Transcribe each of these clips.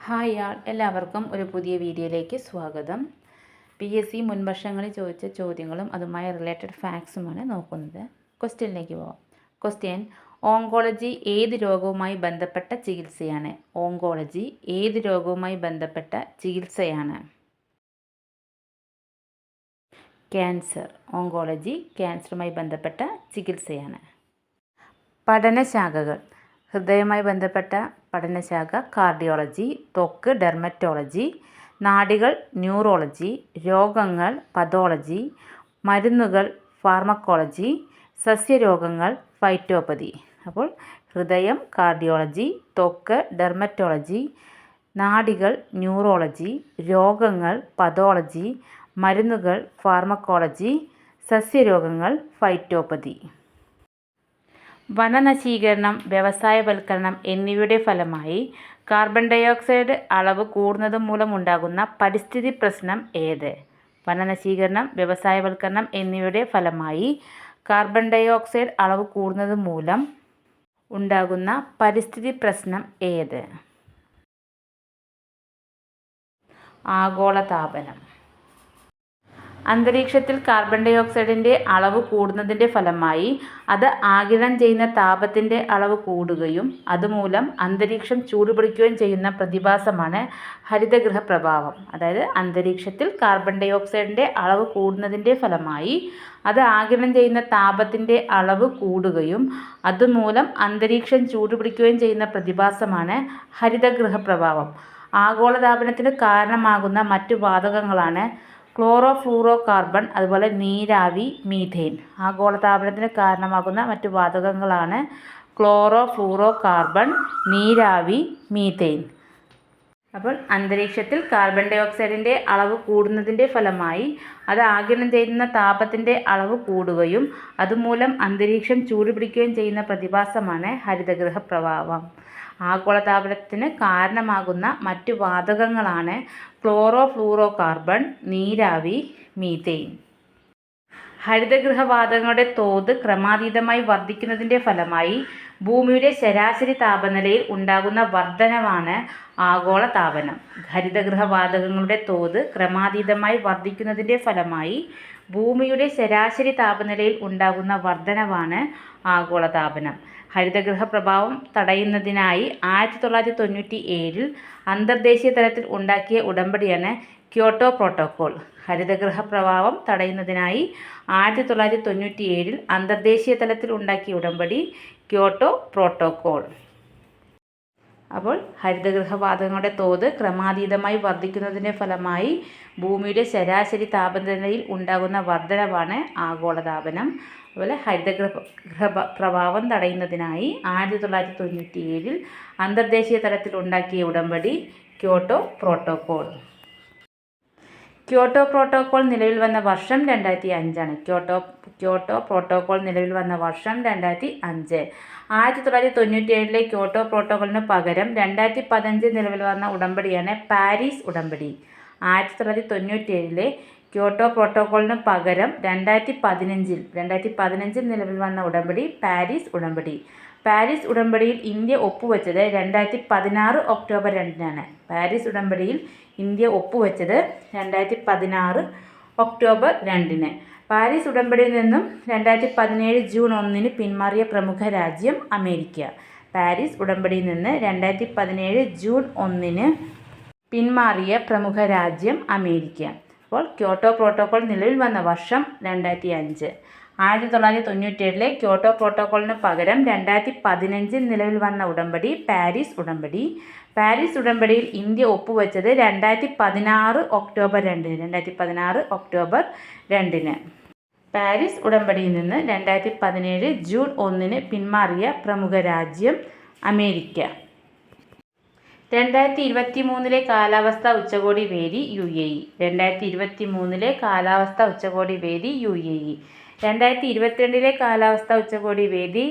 Hi എല്ലാവർക്കും ഒരു പുതിയ വീഡിയോയിലേക്ക് സ്വാഗതം. PSC മുൻവർഷങ്ങളിൽ ചോദിച്ച ചോദ്യങ്ങളും അതുമായി റിലേറ്റഡ് ഫാക്ട്സുമാണ് നോക്കുന്നത്. ക്വസ്റ്റ്യനിലേക്ക് പോവാം. ക്വസ്റ്റ്യൻ: ഓങ്കോളജി ഏത് രോഗവുമായി ബന്ധപ്പെട്ട ചികിത്സയാണ്? ഓങ്കോളജി ഏത് രോഗവുമായി ബന്ധപ്പെട്ട ചികിത്സയാണ്? ക്യാൻസർ. ഓങ്കോളജി ക്യാൻസറുമായി ബന്ധപ്പെട്ട ചികിത്സയാണ്. പഠനശാഖകൾ: ഹൃദയവുമായി ബന്ധപ്പെട്ട പഠനശാഖ കാർഡിയോളജി, ത്വക്ക് ഡെർമറ്റോളജി, നാഡികൾ ന്യൂറോളജി, രോഗങ്ങൾ പതോളജി, മരുന്നുകൾ ഫാർമക്കോളജി, സസ്യരോഗങ്ങൾ ഫൈറ്റോപ്പതി. അപ്പോൾ ഹൃദയം കാർഡിയോളജി, ത്വക്ക് ഡെർമറ്റോളജി, നാഡികൾ ന്യൂറോളജി, രോഗങ്ങൾ പതോളജി, മരുന്നുകൾ ഫാർമക്കോളജി, സസ്യരോഗങ്ങൾ ഫൈറ്റോപ്പതി. വനനശീകരണം, വ്യവസായവൽക്കരണം എന്നിവയുടെ ഫലമായി കാർബൺ ഡയോക്സൈഡ് അളവ് കൂടുന്നത് മൂലമുണ്ടാകുന്ന പരിസ്ഥിതി പ്രശ്നം ഏത്? വനനശീകരണം, വ്യവസായവൽക്കരണം എന്നിവയുടെ ഫലമായി കാർബൺ ഡയോക്സൈഡ് അളവ് കൂടുന്നത് മൂലം ഉണ്ടാകുന്ന പരിസ്ഥിതി പ്രശ്നം ഏത്? ആഗോളതാപനം. അന്തരീക്ഷത്തിൽ കാർബൺ ഡയോക്സൈഡിൻ്റെ അളവ് കൂടുന്നതിൻ്റെ ഫലമായി അത് ആഗിരണം ചെയ്യുന്ന താപത്തിൻ്റെ അളവ് കൂടുകയും അതുമൂലം അന്തരീക്ഷം ചൂടുപിടിക്കുകയും ചെയ്യുന്ന പ്രതിഭാസമാണ് ഹരിതഗൃഹ പ്രഭാവം. അതായത് അന്തരീക്ഷത്തിൽ കാർബൺ ഡയോക്സൈഡിൻ്റെ അളവ് കൂടുന്നതിൻ്റെ ഫലമായി അത് ആഗിരണം ചെയ്യുന്ന താപത്തിൻ്റെ അളവ് കൂടുകയും അതുമൂലം അന്തരീക്ഷം ചൂടുപിടിക്കുകയും ചെയ്യുന്ന പ്രതിഭാസമാണ് ഹരിതഗൃഹ പ്രഭാവം. ആഗോളതാപനത്തിന് കാരണമാകുന്ന മറ്റു വാതകങ്ങളാണ് ക്ലോറോ ഫ്ലൂറോ കാർബൺ, അതുപോലെ നീരാവി, മീഥെയ്ൻ. ആഗോളതാപനത്തിന് കാരണമാകുന്ന മറ്റു വാതകങ്ങളാണ് ക്ലോറോ ഫ്ലൂറോ കാർബൺ, നീരാവി, മീഥെയ്ൻ. അപ്പോൾ അന്തരീക്ഷത്തിൽ കാർബൺ ഡയോക്സൈഡിൻ്റെ അളവ് കൂടുന്നതിൻ്റെ ഫലമായി അത് ആഗിരണം ചെയ്യുന്ന താപത്തിൻ്റെ അളവ് കൂടുകയും അതുമൂലം അന്തരീക്ഷം ചൂടുപിടിക്കുകയും ചെയ്യുന്ന പ്രതിഭാസമാണ് ഹരിതഗൃഹ പ്രഭാവം. ആഗോളതാപനത്തിന് കാരണമാകുന്ന മറ്റു വാതകങ്ങളാണ് ക്ലോറോ ഫ്ലൂറോ കാർബൺ, നീരാവി, മീഥെയ്ൻ. ഹരിതഗൃഹവാതകങ്ങളുടെ തോത് ക്രമാതീതമായി വർദ്ധിക്കുന്നതിൻ്റെ ഫലമായി ഭൂമിയുടെ ശരാശരി താപനിലയിൽ ഉണ്ടാകുന്ന വർധനവാണ് ആഗോളതാപനം. ഹരിതഗൃഹവാതകങ്ങളുടെ തോത് ക്രമാതീതമായി വർദ്ധിക്കുന്നതിൻ്റെ ഫലമായി ഭൂമിയുടെ ശരാശരി താപനിലയിൽ ഉണ്ടാകുന്ന വർധനവാണ് ആഗോളതാപനം. ഹരിതഗൃഹ പ്രഭാവം തടയുന്നതിനായി 1997 അന്തർദേശീയ തലത്തിൽ ഉണ്ടാക്കിയ ഉടമ്പടിയാണ് ക്യോട്ടോ പ്രോട്ടോക്കോൾ. ഹരിതഗൃഹ പ്രഭാവം തടയുന്നതിനായി 1997 അന്തർദേശീയ തലത്തിൽ ഉണ്ടാക്കിയ ഉടമ്പടി ക്യോട്ടോ പ്രോട്ടോക്കോൾ. അപ്പോൾ ഹരിതഗൃഹവാതകങ്ങളുടെ തോത് ക്രമാതീതമായി വർദ്ധിക്കുന്നതിൻ്റെ ഫലമായി ഭൂമിയുടെ ശരാശരി താപനിലയിൽ ഉണ്ടാകുന്ന വർധനവാണ് ആഗോളതാപനം. അതുപോലെ ഹരിതഗൃഹ പ്രഭാവം തടയുന്നതിനായി 1997 അന്തർദേശീയ തലത്തിൽ ഉണ്ടാക്കിയ ഉടമ്പടി ക്യോട്ടോ പ്രോട്ടോക്കോൾ. ക്യോട്ടോ പ്രോട്ടോക്കോൾ നിലവിൽ വന്ന വർഷം 2005 ക്യോട്ടോ പ്രോട്ടോക്കോൾ നിലവിൽ വന്ന വർഷം 2005. 1997 ക്യോട്ടോ പ്രോട്ടോക്കോളിന് പകരം 2015 നിലവിൽ വന്ന ഉടമ്പടിയാണ് പാരീസ് ഉടമ്പടി. 1997 ക്യോട്ടോ പ്രോട്ടോക്കോളിന് പകരം 2015 നിലവിൽ വന്ന ഉടമ്പടി പാരീസ് ഉടമ്പടി. പാരീസ് ഉടമ്പടിയിൽ ഇന്ത്യ ഒപ്പുവെച്ചത് 2016 ഒക്ടോബർ 2-നാണ്. പാരീസ് ഉടമ്പടിയിൽ ഇന്ത്യ ഒപ്പുവെച്ചത് 2016 ഒക്ടോബർ 2-ന്. പാരീസ് ഉടമ്പടിയിൽ നിന്നും 2017 ജൂൺ 1-ന് പിന്മാറിയ പ്രമുഖ രാജ്യം അമേരിക്ക. പാരീസ് ഉടമ്പടിയിൽ നിന്ന് 2017 ജൂൺ 1-ന് പിന്മാറിയ പ്രമുഖ രാജ്യം അമേരിക്ക. അപ്പോൾ ക്യോട്ടോ പ്രോട്ടോക്കോൾ നിലവിൽ വന്ന വർഷം 2005. 1997 ക്യോട്ടോ പ്രോട്ടോക്കോളിന് പകരം 2015 നിലവിൽ വന്ന ഉടമ്പടി പാരീസ് ഉടമ്പടി. പാരീസ് ഉടമ്പടിയിൽ ഇന്ത്യ ഒപ്പുവെച്ചത് 2016 ഒക്ടോബർ 2-ന്. പാരീസ് ഉടമ്പടിയിൽ നിന്ന് 2017 ജൂൺ 1-ന് പിന്മാറിയ പ്രമുഖ രാജ്യം അമേരിക്ക. 2023 കാലാവസ്ഥാ ഉച്ചകോടി വേദി UAE. 2023 കാലാവസ്ഥാ ഉച്ചകോടി വേദി UAE. 2022 കാലാവസ്ഥാ ഉച്ചകോടി വേദി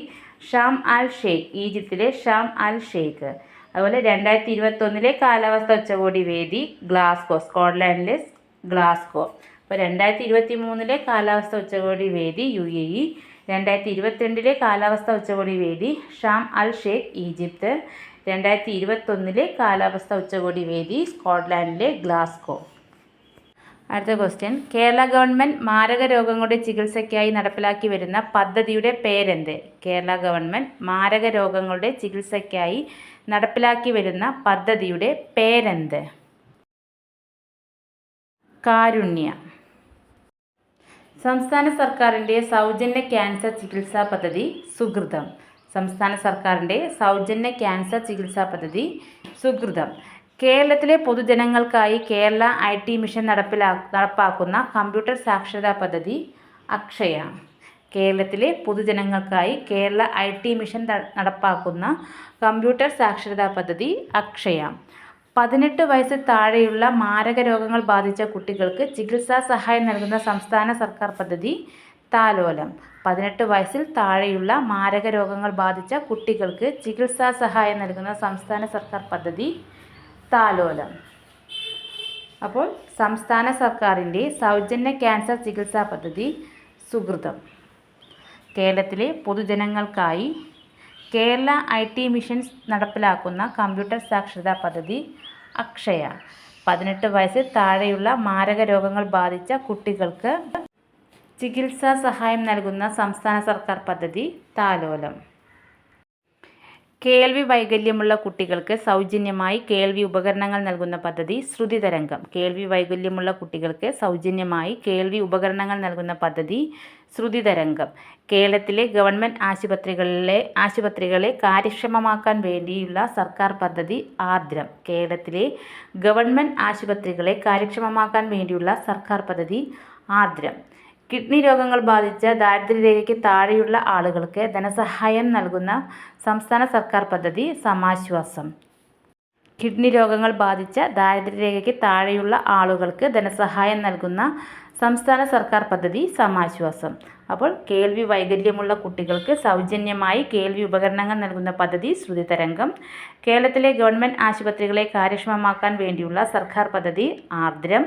ഷാം അൽ ഷെയ്ഖ്, ഈജിപ്തിലെ ഷാം അൽ ഷെയ്ഖ്. അതുപോലെ 2021 കാലാവസ്ഥാ ഉച്ചകോടി വേദി ഗ്ലാസ്ഗോ, സ്കോട്ട്ലൻഡിലെ ഗ്ലാസ്ഗോ. അപ്പോൾ 2023 കാലാവസ്ഥാ ഉച്ചകോടി വേദി UAE, 2022 കാലാവസ്ഥാ ഉച്ചകോടി വേദി ഷാം അൽ ഷെയ്ഖ്, ഈജിപ്ത്. 2021 കാലാവസ്ഥ ഉച്ചകോടി വേദി സ്കോട്ട്ലാൻഡിലെ ഗ്ലാസ്ഗോ. അടുത്ത ക്വസ്റ്റ്യൻ, കേരള ഗവൺമെൻറ് മാരക രോഗങ്ങളുടെ ചികിത്സയ്ക്കായി നടപ്പിലാക്കി വരുന്ന പദ്ധതിയുടെ പേരെന്ത്? കേരള ഗവൺമെൻറ് മാരക രോഗങ്ങളുടെ ചികിത്സയ്ക്കായി നടപ്പിലാക്കി വരുന്ന പദ്ധതിയുടെ പേരെന്ത്? കാരുണ്യ. സംസ്ഥാന സർക്കാരിൻ്റെ സൗജന്യ ക്യാൻസർ ചികിത്സാ പദ്ധതി സുകൃതം. സംസ്ഥാന സർക്കാരിൻ്റെ സൗജന്യ ക്യാൻസർ ചികിത്സാ പദ്ധതി സുകൃതം. കേരളത്തിലെ പൊതുജനങ്ങൾക്കായി കേരള IT മിഷൻ നടപ്പാക്കുന്ന കമ്പ്യൂട്ടർ സാക്ഷരതാ പദ്ധതി അക്ഷയ. കേരളത്തിലെ പൊതുജനങ്ങൾക്കായി കേരള IT മിഷൻ നടപ്പാക്കുന്ന കമ്പ്യൂട്ടർ സാക്ഷരതാ പദ്ധതി അക്ഷയ. 18 വയസ്സിൽ താഴെയുള്ള മാരക രോഗങ്ങൾ ബാധിച്ച കുട്ടികൾക്ക് ചികിത്സാ സഹായം നൽകുന്ന സംസ്ഥാന സർക്കാർ പദ്ധതി താലോലം. 18 വയസ്സിൽ താഴെയുള്ള മാരക രോഗങ്ങൾ ബാധിച്ച കുട്ടികൾക്ക് ചികിത്സാ സഹായം നൽകുന്ന സംസ്ഥാന സർക്കാർ പദ്ധതി താലോലം. അപ്പോൾ സംസ്ഥാന സർക്കാരിൻ്റെ സൗജന്യ ക്യാൻസർ ചികിത്സാ പദ്ധതി സുകൃതം. കേരളത്തിലെ പൊതുജനങ്ങൾക്കായി കേരള IT മിഷൻ നടപ്പിലാക്കുന്ന കമ്പ്യൂട്ടർ സാക്ഷരതാ പദ്ധതി അക്ഷയ. 18 വയസ്സിൽ താഴെയുള്ള മാരക രോഗങ്ങൾ ബാധിച്ച കുട്ടികൾക്ക് ചികിത്സാ സഹായം നൽകുന്ന സംസ്ഥാന സർക്കാർ പദ്ധതി താലോലം. കേൾവി വൈകല്യമുള്ള കുട്ടികൾക്ക് സൗജന്യമായി കേൾവി ഉപകരണങ്ങൾ നൽകുന്ന പദ്ധതി ശ്രുതിതരംഗം. കേൾവി വൈകല്യമുള്ള കുട്ടികൾക്ക് സൗജന്യമായി കേൾവി ഉപകരണങ്ങൾ നൽകുന്ന പദ്ധതി ശ്രുതിതരംഗം. കേരളത്തിലെ ഗവൺമെൻറ് ആശുപത്രികളെ കാര്യക്ഷമമാക്കാൻ വേണ്ടിയുള്ള സർക്കാർ പദ്ധതി ആർദ്രം. കേരളത്തിലെ ഗവൺമെൻറ് ആശുപത്രികളെ കാര്യക്ഷമമാക്കാൻ വേണ്ടിയുള്ള സർക്കാർ പദ്ധതി ആർദ്രം. കിഡ്നി രോഗങ്ങൾ ബാധിച്ച ദാരിദ്ര്യരേഖയ്ക്ക് താഴെയുള്ള ആളുകൾക്ക് ധനസഹായം നൽകുന്ന സംസ്ഥാന സർക്കാർ പദ്ധതി സമാശ്വാസം. കിഡ്നി രോഗങ്ങൾ ബാധിച്ച ദാരിദ്ര്യരേഖയ്ക്ക് താഴെയുള്ള ആളുകൾക്ക് ധനസഹായം നൽകുന്ന സംസ്ഥാന സർക്കാർ പദ്ധതി സമാശ്വാസം. അപ്പോൾ കേൾവി വൈകല്യമുള്ള കുട്ടികൾക്ക് സൗജന്യമായി കേൾവി ഉപകരണങ്ങൾ നൽകുന്ന പദ്ധതി ശ്രുതിതരംഗം. കേരളത്തിലെ ഗവൺമെൻറ് ആശുപത്രികളെ കാര്യക്ഷമമാക്കാൻ വേണ്ടിയുള്ള സർക്കാർ പദ്ധതി ആർദ്രം.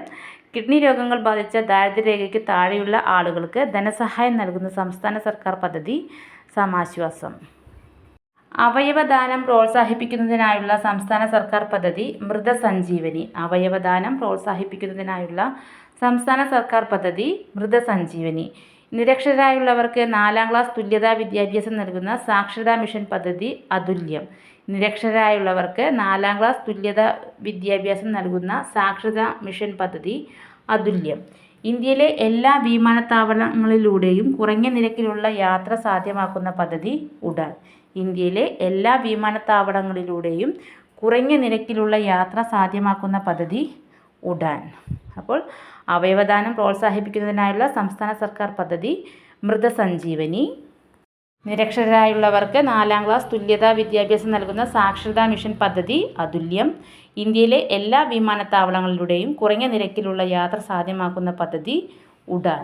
കിഡ്നി രോഗങ്ങൾ ബാധിച്ച ദാരിദ്ര്യരേഖയ്ക്ക് താഴെയുള്ള ആളുകൾക്ക് ധനസഹായം നൽകുന്ന സംസ്ഥാന സർക്കാർ പദ്ധതി സമാശ്വാസം. അവയവദാനം പ്രോത്സാഹിപ്പിക്കുന്നതിനായുള്ള സംസ്ഥാന സർക്കാർ പദ്ധതി മൃതസഞ്ജീവനി. അവയവദാനം പ്രോത്സാഹിപ്പിക്കുന്നതിനായുള്ള സംസ്ഥാന സർക്കാർ പദ്ധതി മൃതസഞ്ജീവനി. നിരക്ഷരരായുള്ളവർക്ക് 4ാം ക്ലാസ് തുല്യതാ വിദ്യാഭ്യാസം നൽകുന്ന സാക്ഷരതാ മിഷൻ പദ്ധതി അതുല്യം. നിരക്ഷരരായുള്ളവർക്ക് 4ാം ക്ലാസ് തുല്യതാ വിദ്യാഭ്യാസം നൽകുന്ന സാക്ഷരതാ മിഷൻ പദ്ധതി അതുല്യം. ഇന്ത്യയിലെ എല്ലാ വിമാനത്താവളങ്ങളിലൂടെയും കുറഞ്ഞ നിരക്കിലുള്ള യാത്ര സാധ്യമാക്കുന്ന പദ്ധതി ഉഡാൻ. ഇന്ത്യയിലെ എല്ലാ വിമാനത്താവളങ്ങളിലൂടെയും കുറഞ്ഞ നിരക്കിലുള്ള യാത്ര സാധ്യമാക്കുന്ന പദ്ധതി ഉഡാൻ. അപ്പോൾ അവയവദാനം പ്രോത്സാഹിപ്പിക്കുന്നതിനായുള്ള സംസ്ഥാന സർക്കാർ പദ്ധതി മൃതസഞ്ജീവനി. നിരക്ഷരരായുള്ളവർക്ക് 4ാം ക്ലാസ് തുല്യതാ വിദ്യാഭ്യാസം നൽകുന്ന സാക്ഷരതാ മിഷൻ പദ്ധതി അതുല്യം. ഇന്ത്യയിലെ എല്ലാ വിമാനത്താവളങ്ങളിലൂടെയും കുറഞ്ഞ നിരക്കിലുള്ള യാത്ര സാധ്യമാക്കുന്ന പദ്ധതി ഉഡാൻ.